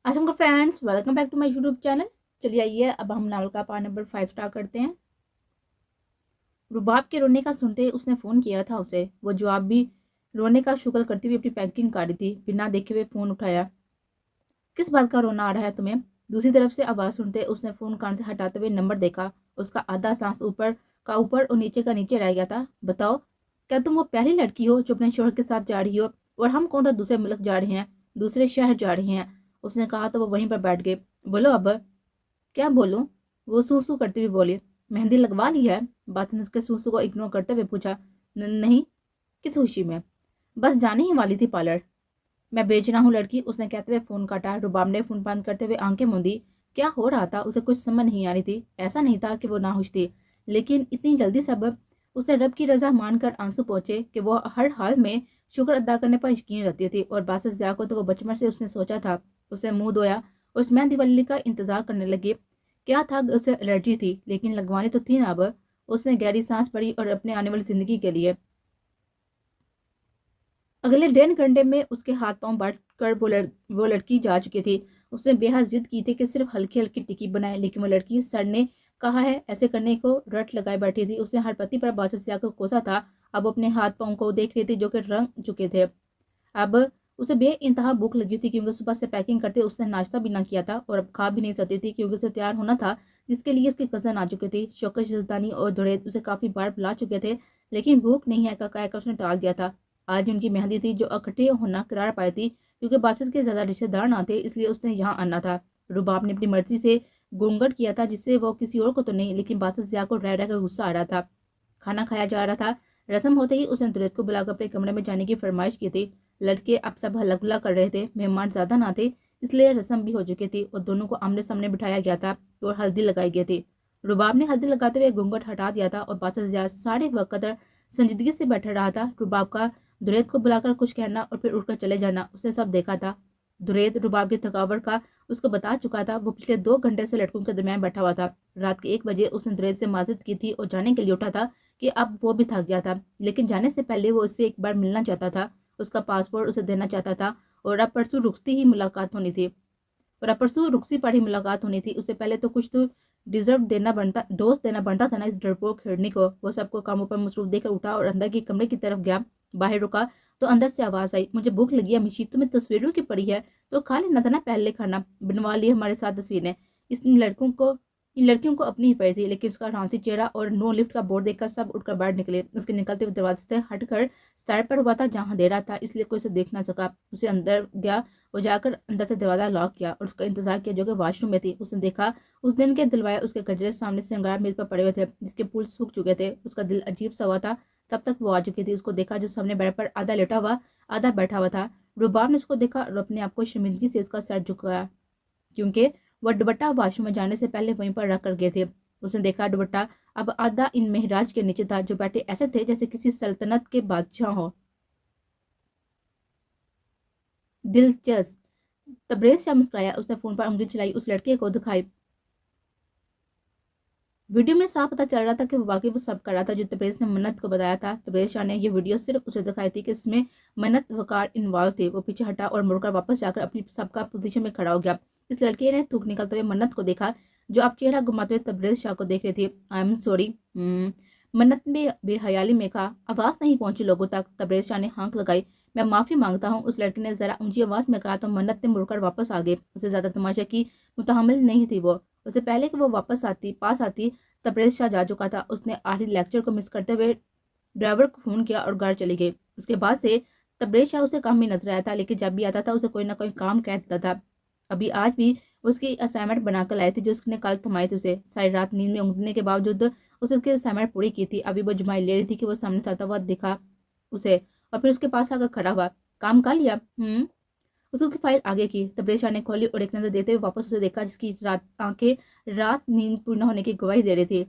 अस्सलाम friends, welcome back to my YouTube channel. चलिए आइए अब हम नावल का पार्ट नंबर 5 स्टार्ट करते हैं। रुबाब के रोने का सुनते उसने फ़ोन किया था उसे। वो जवाब भी रोने का शुक्र करती हुई अपनी पैकिंग कर रही थी। बिना देखे हुए फ़ोन उठाया। किस बात का रोना आ रहा है तुम्हें? दूसरी तरफ से आवाज़ सुनते उसने फ़ोन कान से हटाते हुए नंबर देखा। उसका आधा सांस ऊपर और नीचे का नीचे रह गया था। बताओ, क्या तुम वो पहली लड़की हो जो अपने शोहर के साथ जा रही हो? और हम कौन सा दूसरे मुल्क जा रहे हैं, दूसरे शहर जा रहे हैं। उसने कहा तो वो वहीं पर बैठ गए। बोलो अब। क्या बोलूं? वो सूसू करती हुई बोली। मेहंदी लगवा ली है? बात ने उसके सूसू को इग्नोर करते हुए पूछा। नहीं। किस खुशी में? बस जाने ही वाली थी पार्लर। मैं बेच रहा हूँ लड़की, उसने कहते हुए फोन काटा। रुबाब ने फोन बंद करते हुए आंखें मूंदी। क्या हो रहा था उसे कुछ समझ नहीं आ रही थी। ऐसा नहीं था कि वो नाखुश थी, लेकिन इतनी जल्दी सब। उसने रब की रजा मानकर आंसू पहुंचे कि वो हर हाल में शुक्र अदा करने पर यकीन रखती थी। और बासित ज़िया को तो वो बचपन से उसने सोचा था। उसे मुंह धोया और उस मेहंदी वाली का इंतजार करने लगी। क्या था, उसे एलर्जी थी, लेकिन लगवानी तो थी ना अब। उसने गहरी सांस भरी और अपने आने वाली जिंदगी के लिए। अगले 1.5 घंटे में उसके हाथ पांव बांट कर वो लड़की जा चुकी थी। उसने बेहद जिद की थी कि सिर्फ हल्की हल्की टिक्की बनाए, लेकिन वो लड़की सर ने कहा है ऐसे करने को रट लगाए बैठी थी। उसने हर पति पर बादशाह सिया को कोसा था। अब वो अपने हाथ पांव को देख रही थी जो कि रंग चुके थे। अब उसे बेइंतहा भूख लगी थी, क्योंकि सुबह से पैकिंग करते उसने नाश्ता भी ना किया था और अब खा भी नहीं सकती थी, क्योंकि उसे तैयार होना था जिसके लिए उसकी कज़न आ चुकी थी। शौकत यज़दानी और दुरैद उसे काफ़ी बार बुला चुके थे, लेकिन भूख नहीं है का कहकर उसने टाल दिया था। आज उनकी मेहंदी थी जो इकट्ठे होना करार पाई थी, क्योंकि बादशाह के ज़्यादा रिश्तेदार ना थे, इसलिए उसने यहाँ आना था। रुबाब ने अपनी मर्जी से घूंघट किया था, जिससे वो किसी और को तो नहीं, लेकिन बादशाह ज़िया को रह रह कर गुस्सा आ रहा था। खाना खाया जा रहा था। रस्म होते ही उसने दुरैद को बुलाकर अपने कमरे में जाने की फरमाइश की थी। लड़के अब सब हल्ला गुल्ला कर रहे थे। मेहमान ज्यादा ना थे, इसलिए रस्म भी हो चुकी थी और दोनों को आमने सामने बिठाया गया था और हल्दी लगाई गई थी। रुबाब ने हल्दी लगाते हुए घूंघट हटा दिया था और बादशाह ज़िया सारे वक्त संजीदगी से बैठा रहा था। रुबाब का दुरैद को बुलाकर कुछ कहना और फिर उठकर चले जाना उसने सब देखा था। दुरैद रुबाब की थकावट का उसको बता चुका था। वो पिछले 2 घंटे से लड़कों के दरमियान बैठा हुआ था। रात के 1 बजे उसने दुरैद से माजिद की थी और जाने के लिए उठा था कि अब वो भी थक गया था, लेकिन जाने से पहले वो उससे एक बार मिलना चाहता था। उसका पासपोर्ट उसे देना चाहता था और अब परसों रुखती ही मुलाकात होनी थी। और अब परसों रुखसी पर ही मुलाकात होनी थी। उससे पहले तो कुछ तो डोज देना बनता था ना इस डरपोक हिरनी को। वो सबको कामों पर मसरूफ देकर उठा और अंदर के कमरे की तरफ गया। बाहर रुका तो अंदर से आवाज आई। मुझे भूख लगी है मिशी, तुम्हें तस्वीरों की पड़ी है तो खा लेना था ना, पहले खाना बनवा लिए हमारे साथ तस्वीरें। इन लड़कियों को अपनी ही पड़ी थी, लेकिन उसका रांसी चेहरा और नो लिफ्ट का बोर्ड देखकर सब उठकर बाहर निकले। उसके निकलते हुए दरवाजे से हटकर साइड पर हुआ था जहाँ अंधेरा था, इसलिए कोई उसे देख ना सका। उसे अंदर गया और जाकर अंदर से दरवाजा लॉक किया और उसका इंतजार किया जो कि वॉशरूम में थी। उसने देखा उस दिन के दिलवाए उसके गजरे सामने से अंगार मेज पर पड़े हुए थे, जिसके फूल सूख चुके थे। उसका दिल अजीब सा हुआ था। तब तक वो आ चुकी थी। उसको देखा जो सामने बेड पर आधा लेटा हुआ आधा बैठा हुआ था। रुबाब ने उसको देखा और अपने आप को शर्मिंदगी से उसका सर झुकाया, क्योंकि वह दुपट्टा वॉशरूम में जाने से पहले वहीं पर रख कर गए थे। उसने देखा दुपट्टा अब आधा इन महराज के नीचे था, जो बैठे ऐसे थे जैसे किसी सल्तनत के बादशाह हो। दिलचस्प। तबरेज शाह मुस्कुराया। उसने फोन पर उंगली चलाई, उस लड़के को दिखाई। वीडियो में साफ पता चल रहा था कि वाकई वो सब कर रहा था जो तबरेज ने मन्नत को बताया था। तबरेज शाह ने यह वीडियो सिर्फ उसे दिखाई थी कि इसमें मन्नत वकार इन्वॉल्व थे। वो पीछे हटा और मुड़कर वापस जाकर अपनी सबका पोजीशन में खड़ा हो गया। इस लड़के ने थूक निकलते हुए मन्नत को देखा, जो अब चेहरा घुमाते हुए तबरेज शाह को देख रही थी। I am sorry. मन्नत ने बेहयाली में कहा। आवाज नहीं पहुंची लोगों तक। तबरेज शाह ने हाँक लगाई। मैं माफी मांगता हूँ, उस लड़के ने जरा ऊंची आवाज में कहा तो मन्नत ने मुड़कर वापस आ गई। उसे ज्यादा तमाशा की मुतहम्मिल नहीं थी वो। उससे पहले कि वो वापस पास आती तबरेज शाह जा चुका था। उसने आखिरी लेक्चर को मिस करते हुए ड्राइवर को फोन किया और घर चली गई। उसके बाद से तबरेज शाह उसे काम ही नजर आया था, लेकिन जब भी आता था उसे कोई ना कोई काम कह देता था। अभी आज भी उसकी असाइनमेंट बनाकर लाई थी जो उसने कल थमाई थी उसे। सारी रात नींद में ऊँघने के बावजूद उसने उसकी असाइनमेंट पूरी की थी। अभी वो जुमाई ले रही थी कि वो सामने से आता हुआ दिखा उसे और फिर उसके पास आकर खड़ा हुआ। काम कर लिया? उसने उसकी फाइल आगे की। तबरेज शाह ने खोली और एक नजर देते हुए वापस उसे देखा, जिसकी रात नींद पूर्ण होने की गवाही दे रही थी।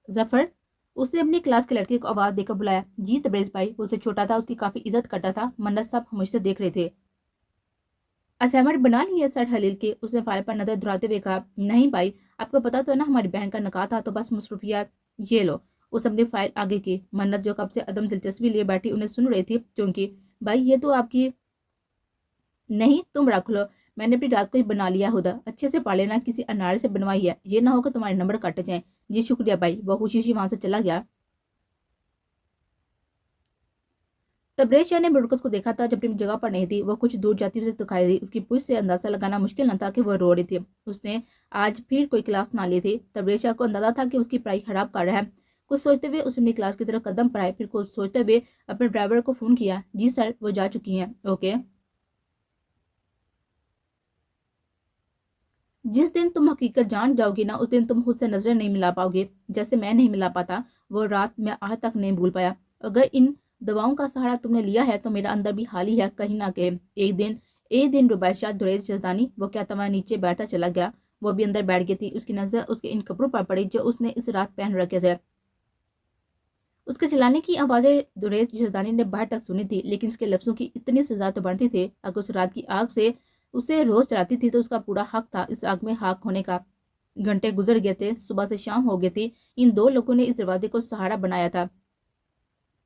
जफर। उसने अपनी क्लास के लड़के को आवाज देकर बुलाया। जी तबरेज भाई। वो उससे छोटा था, उसकी काफी इज्जत करता था। मन्नत सब मुझसे देख रहे थे। असाइनमेंट बना ली है सर हलील के? उसने फाइल पर नजर दुराते हुए कहा। नहीं भाई, आपको पता तो है ना हमारी बहन का निकाह था, तो बस मसरूफियात। ये लो। उस अपनी फाइल आगे की। मन्नत जो कब से अदम दिलचस्पी लिए बैठी उन्हें सुन रही थी, क्योंकि भाई ये तो आपकी नहीं, तुम रख लो, मैंने अपनी रात को ही बना लिया हुदा, अच्छे से पा लेना, किसी अनार से बनवाई है, ये ना हो कि तुम्हारे नंबर कट जाएं। जी शुक्रिया भाई। वो खुशी खुशी वहां से चला गया। तबरेज शाह ने बुड़कस को देखा था जब अपनी जगह पर नहीं थी। वो कुछ दूर जाती हुई उसे दिखाई दी। उसकी पूछ से अंदाजा लगाना मुश्किल न था कि वो रो रही थी। उसने आज फिर कोई क्लास ना ली थी। तबरेज शाह को अंदाजा था कि उसकी पढ़ाई खराब कर रहा है। कुछ सोचते हुए उसने अपनी क्लास की तरफ कदम बढ़ाए, फिर कुछ सोचते हुए अपने ड्राइवर को फोन किया। जी सर, वो जा चुकी हैं। ओके। जिस दिन तुम हकीकत जान जाओगी ना, उस दिन तुम खुद से नजरें नहीं मिला पाओगे, जैसे मैं नहीं मिला पाता। वो रात मैं आज तक नहीं भूल पाया। अगर इन दवाओं का सहारा तुमने लिया है तो मेरा अंदर भी हाल ही है, कहीं ना कहीं। एक दिन रुबैशा दुरैज जजदानी, वो क्या तुम्हारे नीचे बैठा चला गया। वो भी अंदर बैठ गई थी। उसकी नजर उसके इन कपड़ों पर पड़ी जो उसने इस रात पहन रखे थे। उसके चिल्लाने की आवाजें दुरैज जजदानी ने बाहर तक सुनी थी, लेकिन उसके लफ्जों की इतनी सजा तो बनती थी। अगर उस रात की आग से उसे रोज चलाती थी तो उसका पूरा हक था इस आग में हाक होने का। घंटे गुजर गए थे, सुबह से शाम हो गई थी। इन दो लोगों ने इस दरवाजे को सहारा बनाया था।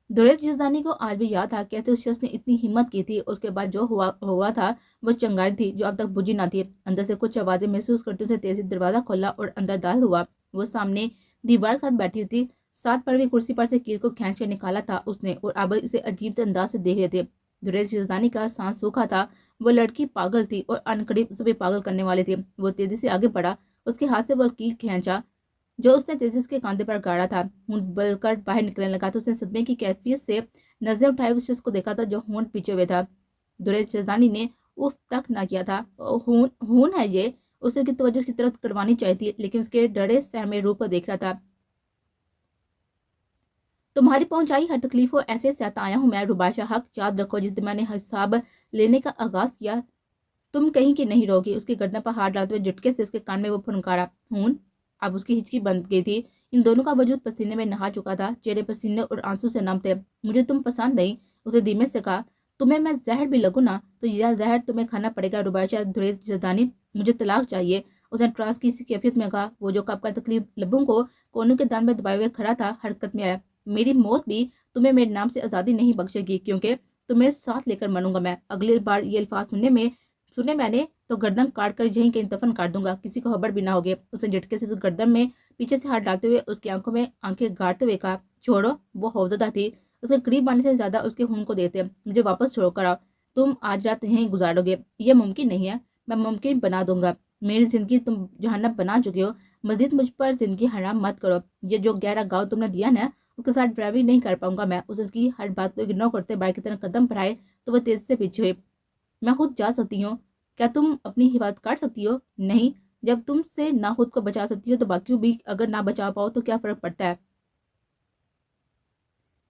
दुरैज जजदानी को आज भी याद था कैसे उस शख्स ने इतनी हिम्मत की थी। उसके बाद जो हुआ हुआ था वो चंगाई थी जो अब तक बुझी ना थी। अंदर से कुछ आवाजें महसूस करते थे। तेजी दरवाजा खोला और अंदर दाखिल हुआ। वो सामने दीवार के साथ बैठी हुई थी। साथ पर भी कुर्सी पर से कील को खींच कर निकाला था उसने, और अब इसे अजीब से अंदाज से देख रहे थे। दुरैज जजदानी का सांस सूखा था। वो लड़की पागल थी और अनकरीब उसे भी पागल करने वाली थी। वो तेजी से आगे बढ़ा। उसके हाथ से वो कील खींचा जो उसने तेजी उसके कांधे पर गाड़ा था। होंठ बलकर बाहर निकलने लगा तो उसने सदमे की कैफियत से नजरें उठाए उस शख्स को देखा था जो होंठ पीछे हुए था। दुरैज जजदानी ने उफ तक ना किया था। खून खून है ये, उसे की तवज्जो की तरफ करवानी चाहिए थी, लेकिन उसके डरे सहमे रूप को देख रहा था। तुम्हारी पहुंचाई हर तकलीफ को ऐसे सहता आया हूं मैं, रुबाशा हक। याद रखो, जिस दिन मैंने हिसाब लेने का आगाज किया तुम कहीं की नहीं रहोगी। उसके गर्दन पर हाथ डालते हुए झटके से उसके कान में वो फुनकारा, हून। अब उसकी हिचकी बंद गई थी। इन दोनों का वजूद पसीने में नहा चुका था। चेहरे पसीने और आंसू से नम थे। मुझे तुम पसंद नहीं, उसे धीमे से कहा। तुम्हें मैं जहर भी लगूं ना तो यह जहर तुम्हें खाना पड़ेगा, रुबाशा दुरैज जदानी। मुझे तलाक चाहिए, उसने ट्रांस की इसी कैफियत में कहा। वो जो कब का तकलीफ लबों को कोनों के दान में दबाए हुए खड़ा था, हरकत में आया। मेरी मौत भी तुम्हें मेरे नाम से आज़ादी नहीं बख्शेगी, क्योंकि तुम्हें साथ लेकर मरूंगा मैं। अगली बार ये अल्फाज सुने मैंने तो गर्दन काट कर यहीं कहीं दफन काट दूंगा, किसी को खबर भी ना होगी। उसने झटके से उस गर्दन में पीछे से हाथ डालते हुए उसकी आंखों में आंखें गाड़ते हुए कहा, छोड़ो। वो हौजदा थी। उसके करीब आने से ज्यादा उसके खून को देते। मुझे वापस छोड़ कर आओ। तुम आज रात यहीं गुजारोगे, यह मुमकिन नहीं है। मैं मुमकिन बना दूंगा। मेरी जिंदगी तुम जहन्नम बना चुके हो, मजीद मुझ पर जिंदगी हराम मत करो। ये जो गहरा गाँव तुमने दिया ना, उसके साथ ड्राइविंग नहीं कर पाऊंगा मैं। उसे उसकी हर बात को इग्नोर करते बाइक की तरह कदम बढ़ाए तो वह तेज से पीछे हुई। मैं खुद जा सकती हूँ, क्या तुम अपनी हिफाजत कर सकती हो? नहीं। जब तुमसे ना खुद को बचा सकती हो तो बाकियों भी अगर ना बचा पाओ तो क्या फर्क पड़ता है?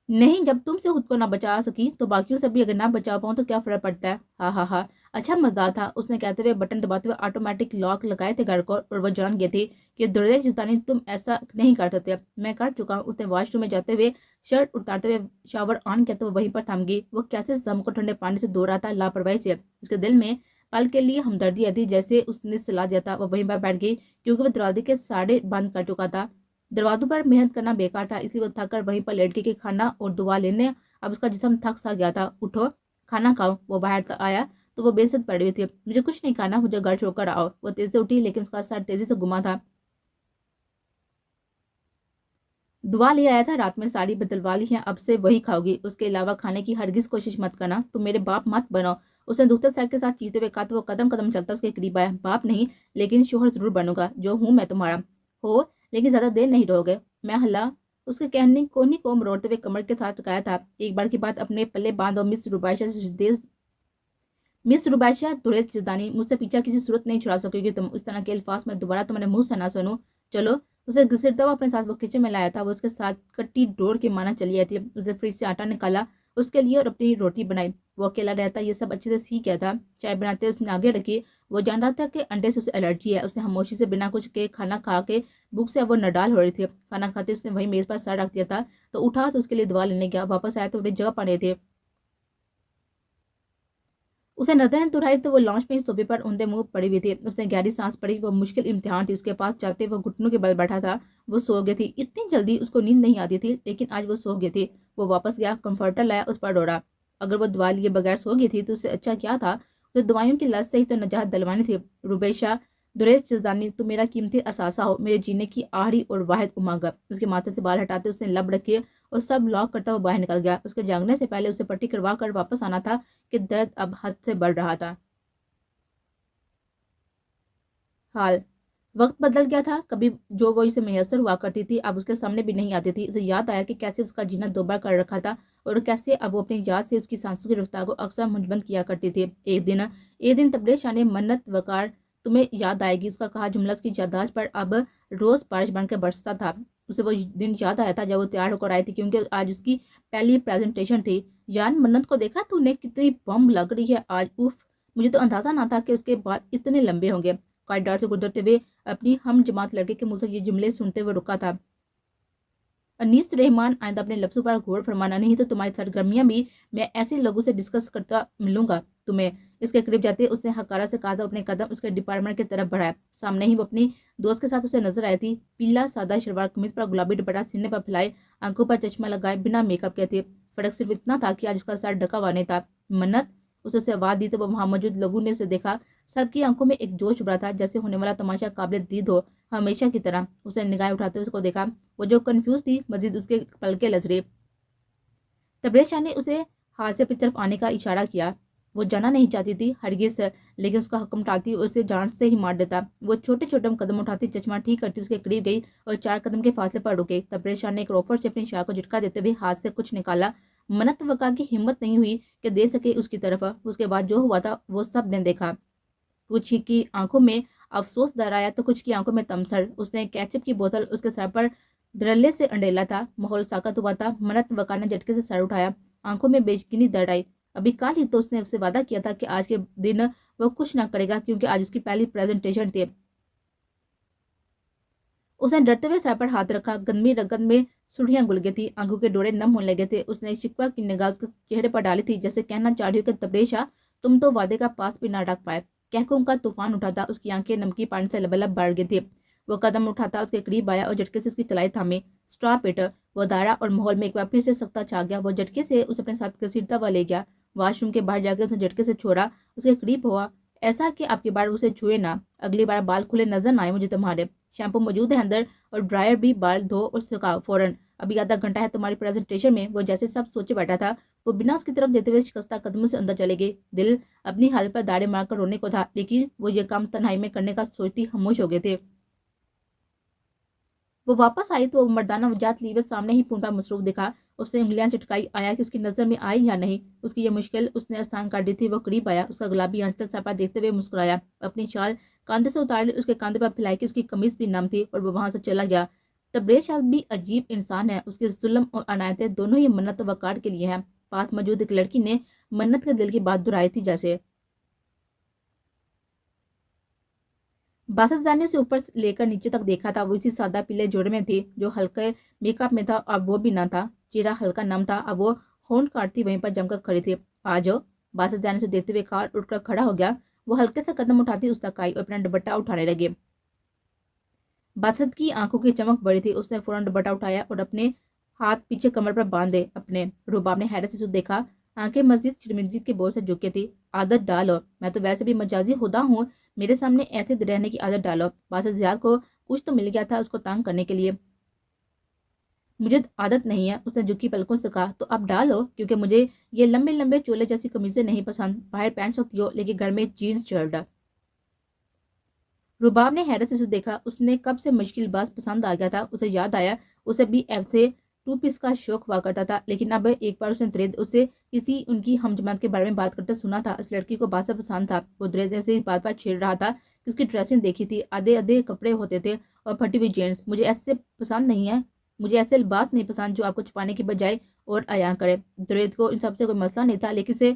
नहीं, जब तुमसे खुद को ना बचा सकी तो बाकियों से भी अगर ना बचा पाऊं तो क्या फर्क पड़ता है? हा हा हा। अच्छा मजेदार था, उसने कहते हुए बटन दबाते हुए ऑटोमेटिक लॉक लगाए थे घर को, और वह जान गई थी कि दुर्देश जितानी तुम ऐसा नहीं कर सकते। मैं कर चुका हूँ। उसने वॉशरूम में जाते हुए शर्ट उतारते हुए शावर ऑन किया तो वह वहीं पर थम गई। वो कैसे सम को ठंडे पानी से धो रहा था लापरवाही से। उसके दिल में पल के लिए हमदर्दी आती जैसे उसने सलाह दिया था। वह वहीं पर बैठ गई क्योंकि वह दरवाजे के साड़े बंद कर चुका था। दरवाजों पर मेहनत करना बेकार था, इसलिए वो थक कर वहीं पर लेट के खाना और दुआ लेने। अब उसका जिस्म थक सा गया था। उठो, खाना खाओ। वो बाहर आया तो वो बेइज्जत पड़ी हुई थी। मुझे कुछ नहीं खाना, मुझे घर छोड़कर आओ। वो तेजी से उठी लेकिन उसका सर तेजी से घुमा था। दुआ ले आया था, रात में साड़ी बदलवा ली है, अब से वही खाओगी। उसके अलावा खाने की हरगिज कोशिश मत करना, तुम मेरे बाप मत बनो। उसने दुखते सर के साथ चीखते हुए कहा तो वो कदम कदम चलता उसके करीब आया। बाप नहीं, लेकिन शोहर जरूर बनूंगा, जो हूं मैं तुम्हारा। हो, लेकिन ज्यादा देर नहीं रहोगे। मैं हल्ला उसके कहने कोनी को मरोड़ते हुए कमर के साथ टकाया था। एक बार की बात अपने पल्ले बांधो मिस रुबैशा दुरैज जदानी, मुझसे पीछा किसी सूरत नहीं छुड़ा सकोगी तुम। उस तरह के अल्फाज में दोबारा तुम्हारे मुंह से ना सुनूं। चलो। उसे घसीटता हुआ अपने साथ वो किचन में लाया था। वो उसके साथ कट्टी डोर के माना चली आई थी। उसे फ्रिज से आटा निकाला उसके लिए और अपनी रोटी बनाई। वो अकेला रहता ये सब अच्छे से सीख गया था। चाय बनाते उसने आगे रखी। वो जानता था कि अंडे से उसे एलर्जी है। उसने खामोशी से बिना कुछ के खाना खा के भूख से वो नडाल हो रही थी। खाना खाते उसने वही मेज पर सर रख दिया था तो उठा तो उसके लिए दवा लेने गया। वापस आया तो अपनी जगह पर थे। उसे नजरें दुराई तो वो लॉन्च में सोफे पर उंधे मुंह पड़ी हुई थी। उसने गहरी सांस पड़ी। वो मुश्किल इम्तिहान थी। उसके पास जाते वो घुटनों के बल बैठा था। वो सो गई थी। इतनी जल्दी उसको नींद नहीं आती थी, लेकिन आज वो सो गई थी। वो वापस गया, कंफर्टर लाया, उस पर दौड़ा। अगर वो दवा लिए बगैर सो गई थी तो उससे अच्छा क्या था। तो दवाइयों की लत से ही तो नजात दिलवानी थी। रुबैशा, दुरेश जजदानी, तो मेरा कीमती असासा हो, मेरे जीने की आखिरी और वाहिद उमंग। उसके माथे से बाल हटाते उसने लब रखे और सब लॉक करता हुआ बाहर निकल गया। उसके जागने से पहले उसे पट्टी करवा कर वापस आना था कि दर्द अब हद से बढ़ रहा था। हाल वक्त बदल गया था। कभी जो वो इसे मैसर हुआ करती थी अब उसके सामने भी नहीं आती थी। उसे याद आया कि कैसे उसका जीना दोबारा कर रखा था और कैसे अब वो अपनी याद से उसकी सांसों की रफ्तार को अक्सर मुंजमद किया करती थी। एक दिन तबरेज शाह ने, मन्नत वकार तुम्हें याद आएगी, उसका कहा जुमला उसकी याददाश्त पर अब रोज बारिश बनकर बरसता था। उसे वो दिन याद आया था जब वो तैयार होकर आई थी, क्योंकि आज उसकी पहली प्रेजेंटेशन थी। यार, मन्नत को देखा तूने, कितनी बम लग रही है आज। उफ, मुझे तो अंदाजा ना था कि उसके बाल इतने लंबे होंगे। कॉरिडोर से गुजरते हुए अपनी हम जमात लड़के के मुंह से ये जुमले सुनते हुए रुका था। अनीस रहमान, आइंदा अपने लफ्ज़ों पर गौर फरमाना, नहीं तो तुम्हारी सरगर्मियां भी मैं ऐसे लोगों से डिस्कस करता मिलूंगा तुम्हें। इसके करीब जाते उसने हकारा से कहा था, अपने कदम उसके डिपार्टमेंट की तरफ बढ़ाया। सामने ही वो अपनी दोस्त के साथ उसे नजर आई थी। पीला सादा शलवार कमीज पर गुलाबी दुपट्टा सीने पर फैलाए, आंखों पर चश्मा लगाए, बिना मेकअप के थी। फर्क सिर्फ इतना था कि आज उसका सर ढका हुआ नहीं था। मन्नत, उसे आवाज दी तो वो वहां मौजूद लोगों ने उसे देखा। सबकी आंखों में एक जोश उभरा था, जैसे होने वाला तमाशा काबिल दीद हो। हमेशा की तरह उसने निगाह उठाते हुए उसको देखा। वो जो कंफ्यूज थी, मजीद उसके पलके लचरे। तबरेज शाह ने उसे हाथ से अपनी तरफ आने का इशारा किया। वो जाना नहीं चाहती थी हरगिज, लेकिन उसका हुक्म टालती उसे जान से ही मार देता। वो छोटे छोटे कदम उठाती, चश्मा ठीक करती उसके करीब गई और 4 कदम के फासले पर रुके। तबरेज शाह ने एक रोफर से अपनी शाह को झटका देते हुए हाथ से कुछ निकाला। मन्नत वका की हिम्मत नहीं हुई कि दे सके उसकी तरफ। उसके बाद जो हुआ था वो सब ने देखा। कुछ की आंखों में अफसोस दराया तो कुछ की आंखों में तमसर। उसने केचप की बोतल उसके सर पर धड़ल्ले से अंडेला था। माहौल साकत हुआ था। मन्नत वकार ने झटके से सर उठाया, आंखों में बेयकीनी दर आई। अभी कल ही तो उसने उससे वादा किया था कि आज के दिन वो कुछ ना करेगा, क्योंकि आज उसकी पहली प्रेजेंटेशन थी। उसने डरते हुए सर पर हाथ रखा। गंदमी रगत में सुर्खियां घुल गई थी, आंखों के डोरे नम होने लगे थे। उसने शिकवा की निगाह उसके चेहरे पर डाली थी, जैसे कहना चाह रही हो कि तबरेशा, तुम तो वादे का पास भी ना रख पाए। कहकर उनका तूफान उठा था। उसकी आंखें नमकी पानी से लबलब बढ़ गई थी। वो कदम उठाता उसके करीब आया और झटके से उसकी कलाई थामी। स्टॉप इट, वो दायरा और माहौल में एक बार फिर से सख्ता छा गया। वो झटके से उसे अपने साथ घसीटता हुआ ले गया। वॉशरूम के बाहर जाकर उसने झटके से छोड़ा, उसके करीब हुआ, ऐसा कि आपकी बार उसे छुए ना। अगली बार बाल खुले नजर ना आए मुझे तुम्हारे। शैम्पू मौजूद है अंदर और ड्रायर भी, बाल धो और सुखाओ फौरन। अभी आधा घंटा है तुम्हारी प्रेजेंटेशन में। वो जैसे सब सोचे बैठा था। वो बिना उसकी तरफ देते हुए शिकस्ता कदमों से अंदर चले गए। दिल अपनी हालत पर दाड़े मारकर रोने को था, लेकिन वो ये काम तन्हाई में करने का सोचती खामोश हो गए थे। वो वापस आई तो मर्दाना वजात लिए सामने ही पूंडा मसरूफ दिखा। उसने उंगलियां चटकाई, आया कि उसकी नजर में आई या नहीं। उसकी यह मुश्किल उसने आसान कर दी थी। वो करीब आया, उसका गुलाबी आंचल सर पर देखते हुए मुस्कुराया, अपनी शाल कांधे से उतार ली, उसके कांधे पर फैलाई कि उसकी कमीज भी नम थी और वो वहां से चला गया। तबरेज शाह भी अजीब इंसान है। उसके जुल्म और अनायतें दोनों ही मन्नत व वकार के लिए हैं। पास मौजूद एक लड़की ने मन्नत के दिल की बात दोहराई थी, जैसे बासठ ने उसे ऊपर से लेकर नीचे तक देखा था। वो इसी सादा पीले जोड़े में थी जो हल्के मेकअप में था। अब वो भी ना था। चेहरा हल्का नम था। अब वो होंठ काटती वहीं पर जमकर खड़ी थी। आ जाओ, बासठ ने उसे देखते हुए कहा, उठकर खड़ा हो गया। वो हल्के से कदम उठाती उस तक आई और अपना दुपट्टा उठाने लगे। बासठ की आंखों की चमक बड़ी थी। उसने फौरन दुपट्टा उठाया और अपने हाथ पीछे कमर पर बांधे। अपने रुबाब ने हैरत से उसे देखा। आंखें मजीद शर्मिंदगी के बोझ से झुकी थी। आदत डालो, मैं तो वैसे भी मजाजी खुदा हूँ, मेरे सामने ऐसे रहने की आदत डालो। बासठ जियाद को कुछ तो मिल गया था उसको तंग करने के लिए। मुझे आदत नहीं है, उसने झुकी पलकों से कहा। तो अब डालो, क्योंकि मुझे ये लंबे लंबे चोले जैसी कमीजें नहीं पसंद। बाहर पहन सकती हो, लेकिन घर में जीन्स शर्ट। रुबाब ने हैरत से उसे देखा। उसने कब से मुश्किल बास पसंद आ गया था। उसे याद आया उसे भी ऐसे 2 पीस का शौक हुआ करता था, लेकिन अब एक बार उसने द्रेद उसे किसी उनकी हमजमात के बारे में बात करते सुना था। इस लड़की को बासा पसंद था। वो द्रेद से इस बात पर छेड़ रहा था कि उसकी ड्रेसिंग देखी थी, आधे आधे कपड़े होते थे और फटी हुई जीन्स। मुझे ऐसे पसंद नहीं है, मुझे ऐसे लिबास नहीं पसंद जो आपको छुपाने की बजाय और अयां करे। द्रेद को इन सबसे कोई मसला नहीं था, लेकिन उसे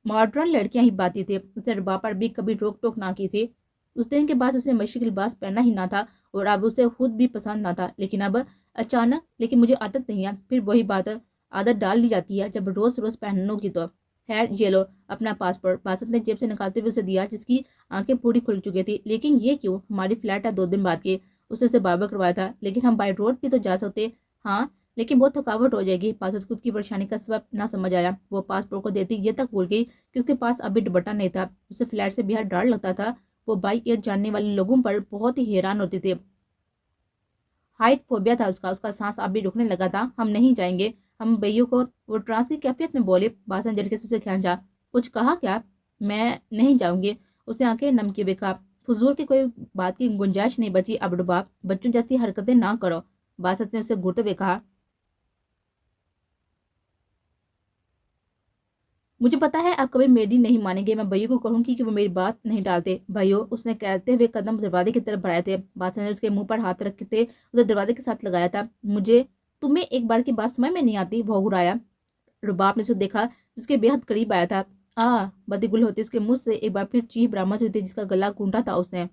मॉडर्न लड़कियां ही बाती थी। उसने रुबाब पर भी कभी रोक टोक ना की थी। उस दिन के बाद उसने मशीक लिबास पहना ही ना था और अब उसे खुद भी पसंद ना था। लेकिन अब अचानक, लेकिन मुझे आदत नहीं है। फिर वही बात, आदत डाल ली जाती है जब रोज रोज पहनों की। तो खैर, ये लो अपना पासपोर्ट। बासत ने जेब से निकालते हुए उसे दिया, जिसकी आंखें पूरी खुल चुकी थी। लेकिन ये क्यों? हमारी फ्लैट है 2 दिन बाद की। उसने उसे बार बार करवाया था। लेकिन हम बाई रोड भी तो जा सकते। हाँ, لیکن بہت تھکاوٹ ہو جائے گی۔ باسط خود کی پریشانی کا سبب نہ سمجھ آیا۔ وہ پاسپورٹ کو دیتی یہ تک بھول گئی کہ اس کے پاس ابھی دوپٹہ نہیں تھا۔ اسے فلیٹ سے باہر ڈر لگتا تھا۔ وہ بائی ایئر جاننے والے لوگوں پر بہت ہی حیران ہوتی تھی۔ ہائٹ فوبیا تھا اس کا سانس اب بھی رکنے لگا تھا۔ ہم نہیں جائیں گے، ہم بھائیوں کو، وہ ٹرانس کی کیفیت میں بولے۔ باسط جھٹکے سے اسے کھینچا۔ کچھ کہا کیا؟ میں نہیں جاؤں گی۔ اسے آنکھیں نم کیے کہا۔ فضول کی کوئی بات کی گنجائش نہیں بچی اب رباب، بچوں جیسی حرکتیں نہ کرو۔ باسط نے اسے گھورتے ہوئے کہا۔ مجھے پتا ہے آپ کبھی میری نہیں مانیں گے، میں بھائیوں کو کہوں گی کہ وہ میری بات نہیں ڈالتے۔ بھائیوں، اس نے کہتے ہوئے قدم دروازے کی طرف بڑھائے تھے۔ باسط نے اس کے منہ پر ہاتھ رکھتے اسے دروازے کے ساتھ لگایا تھا۔ مجھے تمہیں ایک بار کی بات سمجھ میں نہیں آتی، وہ گھرایا۔ رباب نے اسے دیکھا جس کے بے حد قریب آیا تھا۔ بدی گل ہوتی اس کے منہ سے ایک بار پھر چیخ برآمد ہوئی تھی جس کا گلا گونٹا تھا اس نے۔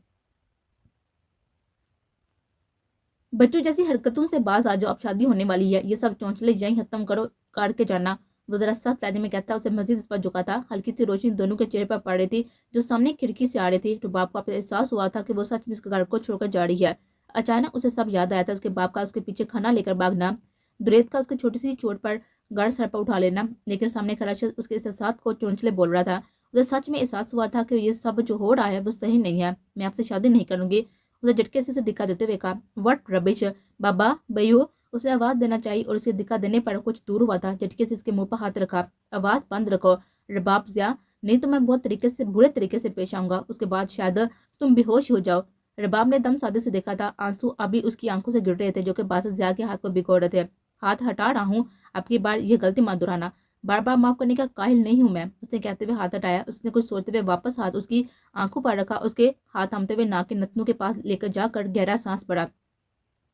بچوں جیسی حرکتوں سے باز آ جاؤ، اب شادی ہونے والی ہے، یہ سب چونچلے یہیں ختم کرو، کر کے جانا۔ وہ ذرا سخت لہجے میں کہتا اسے مزید اس پر جھکا تھا۔ ہلکی سی روشنی دونوں کے چہرے پر پڑ رہی تھی جو سامنے کھڑکی سے آ رہی تھی۔ رباب کو احساس ہوا تھا کہ وہ سچ میں اس گھر کو چھوڑ کر جا رہی ہے۔ اچانک اسے سب یاد آیا تھا، اس کے باپ کا اس کے پیچھے کھانا لے کر بھاگنا، دریت کا اس کی چھوٹی سی چوٹ پر گڑ سر پر اٹھا لینا، لیکن سامنے کھڑا شخص اس کے احساسات کو چونچلے بول رہا تھا۔ اسے سچ میں احساس ہوا تھا کہ یہ سب جو ہو رہا ہے وہ صحیح نہیں ہے۔ میں آپ سے شادی نہیں کروں گی، اسے جھٹکے سے اسے دکھا دیتے ہوئے کہا۔ وٹ ربش بابا، بھائیو، اسے آواز دینا چاہیے اور اسے دکھا دینے پر کچھ دور ہوا تھا۔ جھٹکے سے اس کے منہ پر ہاتھ رکھا۔ آواز بند رکھو رباب ضیاء، نہیں تو میں بہت برے طریقے سے پیش آؤں گا، اس کے بعد شاید تم بے ہوش ہو جاؤ۔ رباب نے دم سادے سے دیکھا تھا، آنسو ابھی اس کی آنکھوں سے گر رہے تھے جو کہ باسط ضیاء کے ہاتھ کو بھگو رہے تھے۔ ہاتھ ہٹا رہا ہوں، اب کی بار یہ غلطی مت دہرانا، بار بار معاف کرنے کا قائل نہیں ہوں میں، اس نے کہتے ہوئے ہاتھ ہٹایا۔ اس نے کچھ سوچتے ہوئے واپس ہاتھ اس کی آنکھوں پر رکھا، اس کے ہاتھ تھامتے ہوئے ناک کے نتنوں کے پاس لے کر جا کر گہرا سانس بھرا۔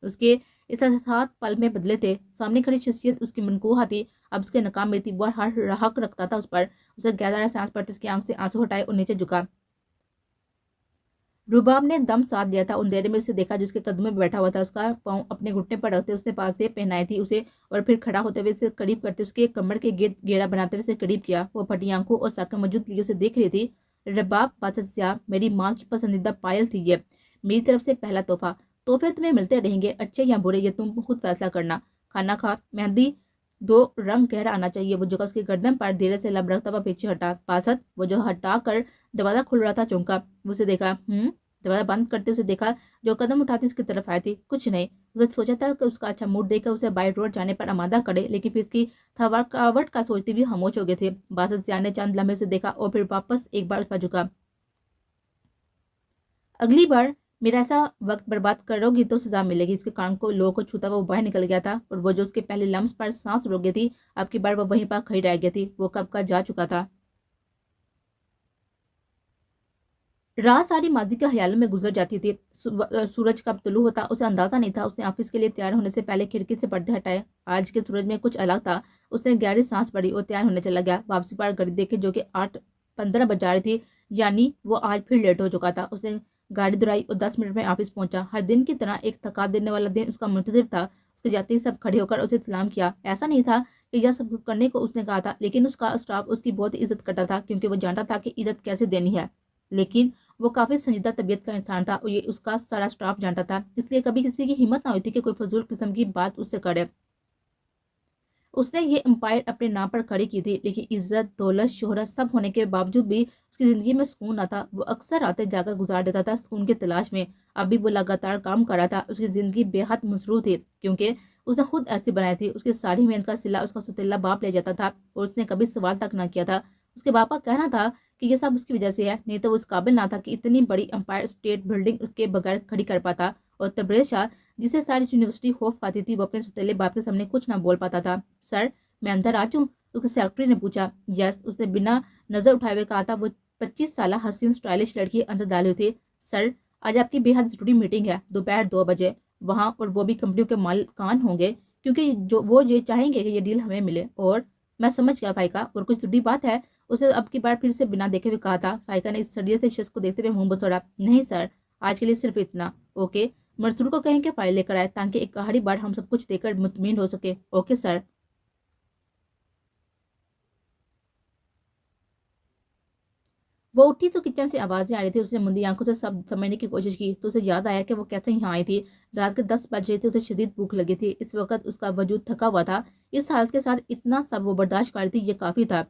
اس کے احساسات پل میں بدلے تھے۔ سامنے کھڑی شخصیت اس کی منقوہ تھی، اب اس کے ناکام میں تھی، وہ ہر حق رکھتا تھا اس پر۔ اسے گہرا سانس بھرتے اس کی آنکھ سے آنسو ہٹائے اور نیچے جھکا۔ رباب نے دم ساتھ دیا تھا۔ اندھیرے میں اسے دیکھا جو اس کے قدموں میں بیٹھا ہوا تھا، اس کا پاؤں اپنے گھٹنے پر رکھتے اس نے پاس سے پہنائی تھی اسے، اور پھر کھڑا ہوتے ہوئے اسے قریب کرتے اس کے کمر کے گرد گھیرا بناتے ہوئے اسے قریب کیا۔ وہ پھٹی آنکھوں اور ساکن موجود لیے اسے دیکھ رہی تھی۔ رباب، باسط ضیاء، میری ماں کی پسندیدہ پائل تھی یہ، میری طرف سے پہلا تحفہ۔ تحفے تمہیں ملتے رہیں گے، اچھے یا برے، یہ تم خود فیصلہ کرنا۔ کھانا کھا، مہندی دو رنگ گہرا آنا چاہیے۔ وہ جھکا اس کی گردن پر دھیرے سے لب رکھتا ہوا پیچھے ہٹا۔ باسط، وہ جو ہٹا کر دروازہ کھل رہا تھا چونکا۔ وہ اسے دیکھا۔ دروازہ بند کرتے اسے دیکھا جو قدم اٹھاتی اس کی طرف آئی تھی۔ کچھ نہیں، اسے سوچا تھا کہ اس کا اچھا موڈ دیکھ کر اسے بائی روڈ جانے پر آمادہ کرے، لیکن پھر اس کی تھکاوٹ کا سوچتی بھی خاموش ہو گئے تھے۔ باسط ضیاء نے چند لمحے اسے دیکھا اور پھر واپس ایک بار اس پر جھکا۔ اگلی بار میرا ایسا وقت برباد کرو گی تو سزا ملے گی۔ اس کے کان کو لوگوں کو چھوتا وہ باہر نکل گیا تھا، اور وہ جو اس کے پہلے لمس پر سانس روک گئی تھی، اب کی بار وہ وہیں پر کھڑی رہ گئی تھی۔ وہ کب کا جا چکا تھا۔ رات ساری ماضی کے خیالوں میں گزر جاتی تھی۔ سورج کب طلوع ہوتا اسے اندازہ نہیں تھا۔ اس نے آفس کے لیے تیار ہونے سے پہلے کھڑکی سے پردے ہٹائے۔ آج کے سورج میں کچھ الگ تھا۔ اس نے گہری سانس بھری اور تیار ہونے چلا گیا۔ واپسی پر گھڑی دیکھی جو کہ 8:15 بج رہی تھی، یعنی وہ آج پھر لیٹ ہو چکا تھا۔ اس نے گاڑی دھرائی اور 10 منٹ میں آفس پہنچا۔ ہر دن کی طرح ایک تھکا دینے والا دن اس کا منتظر تھا۔ اس کے جاتے ہی سب کھڑے ہو کر اسے سلام کیا۔ ایسا نہیں تھا کہ یہ سب کرنے کو اس نے کہا تھا، لیکن اس کا اسٹاف اس کی بہت عزت کرتا تھا کیونکہ وہ جانتا تھا کہ عزت کیسے دینی ہے۔ لیکن وہ کافی سنجیدہ طبیعت کا انسان تھا اور یہ اس کا سارا اسٹاف جانتا تھا، اس لیے کبھی کسی کی ہمت نہ ہوئی تھی کہ کوئی فضول قسم کی بات اس سے کرے۔ اس نے یہ امپائر اپنے نام پر کھڑی کی تھی، لیکن عزت، دولت، شہرت سب ہونے کے باوجود بھی اس کی زندگی میں سکون نہ تھا۔ وہ اکثر راتیں جا کر گزار دیتا تھا سکون کی تلاش میں۔ اب بھی وہ لگاتار کام کر رہا تھا۔ اس کی زندگی بے حد مسرور تھی کیونکہ اس نے خود ایسی بنائی تھی۔ اس کی ساری محنت کا صلہ اس کا سوتیلا باپ لے جاتا تھا اور اس نے کبھی سوال تک نہ کیا تھا۔ اس کے باپ کا کہنا تھا کہ یہ سب اس کی وجہ سے ہے، نہیں تو وہ اس قابل نہ تھا کہ اتنی بڑی امپائر اسٹیٹ بلڈنگ اس کے بغیر کھڑی کر پاتا، اور تبریز شاہ جسے ساری یونیورسٹی خوف کھاتی تھی، وہ اپنے سوتیلے باپ کے سامنے کچھ نہ بول پاتا تھا۔ سر، میں اندر آ جاؤں؟ اس کے سیکرٹری نے پوچھا۔ یس، اس نے بنا نظر اٹھائے ہوئے کہا تھا۔ وہ 25 سالہ حسین اسٹائلش لڑکی اندر ڈالی ہوئی تھی۔ سر، آج آپ کی بے حد ضروری میٹنگ ہے، دوپہر 2 بجے وہاں، اور وہ بھی کمپنیوں کے مالکان ہوں گے کیونکہ وہ یہ چاہیں گے کہ یہ ڈیل ہمیں ملے۔ اور میں سمجھ گیا فائقہ، اور کچھ ضروری بات ہے؟ اسے اب کی بار پھر سے بنا دیکھے ہوئے کہا تھا۔ فائقہ نے اس سردی سے شخص کو دیکھتے ہوئے منہ بسوڑا۔ نہیں سر، آج کے لیے صرف اتنا۔ اوکے، منصور کو کہیں کہ فائل لے کر آئے تاکہ ایک آخری بار ہم سب کچھ دے کر مطمئن ہو سکے۔ Okay sir. وہ اٹھی تو کچن سے آوازیں آ رہی تھی. اس نے مندی آنکھوں سے سب سمجھنے کی کوشش کی تو اسے یاد آیا کہ وہ کیسے یہاں آئی تھی. رات کے 10 بج رہے تھے. اسے شدید بھوک لگی تھی. اس وقت اس کا وجود تھکا ہوا تھا. اس حالت کے ساتھ اتنا سب وہ برداشت کر رہی تھی, یہ کافی تھا.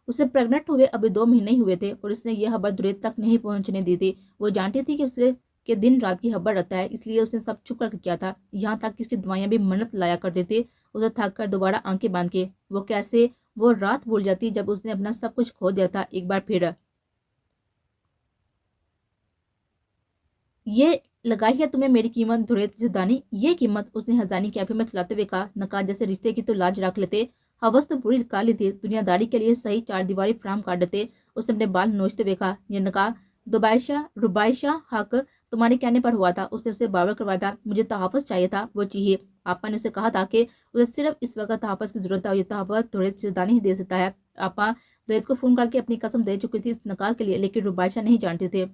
اسے پریگننٹ ہوئے ابھی 2 مہینے ہی ہوئے تھے اور اس نے یہ خبر دریت تک نہیں پہنچنے دی تھی. وہ جانتی تھی کہ اسے کہ دن رات کی خبر رکھتا ہے, اس لیے اس نے سب چھپ کر کے کیا تھا. یہاں تک کہ اس کی دوائیاں بھی منت لایا کرتی تھی. اسے تھک کر دوبارہ آنکھیں باندھ کے وہ رات بھول جاتی جب اس نے اپنا سب کچھ کھو دیا تھا ایک بار پھر. یہ لگائی ہے تمہیں میری قیمت دھریت زدانی. یہ قیمت, اس نے ہزانی کی آنکھوں میں چلاتے ہوئے کہا. نکاح جیسے رشتے کی تو لاج رکھ لیتے. حوث تو پوری کالی تھی. دنیا داری کے لیے صحیح 4 دیواری فراہم کر دیتے. اس نے اپنے بال نوچتے ہوئے کہا. یہ نکاح ربائشہ حق تمہارے کہنے پر ہوا تھا. اس نے اسے باور کروایا تھا. مجھے تحفظ چاہیے تھا, وہ چاہیے. آپا نے اسے کہا تھا کہ اسے صرف اس وقت تحفظ کی ضرورت ہے اور یہ تحفظ دھریت زدانی ہی دے سکتا ہے. آپا دھریت کو فون کر کے اپنی قسم دے چکی تھی اس نکاح کے لیے, لیکن ربائشہ نہیں جانتے تھے.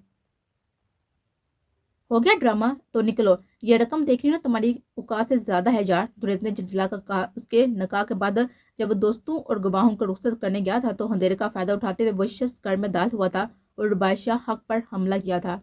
ہو گیا ڈرامہ تو نکلو. یہ رقم دیکھ رہی نا تمہاری اوقات سے زیادہ ہے یار, دھریت نے جھنجھلا کر کہا. اس کے نکاح کے بعد جب وہ دوستوں اور گواہوں کو رخصت کرنے گیا تھا تو اندھیرے کا فائدہ اٹھاتے ہوئے وہ شخص گھر میں داخل ہوا تھا اور ربائشہ حق پر حملہ کیا تھا.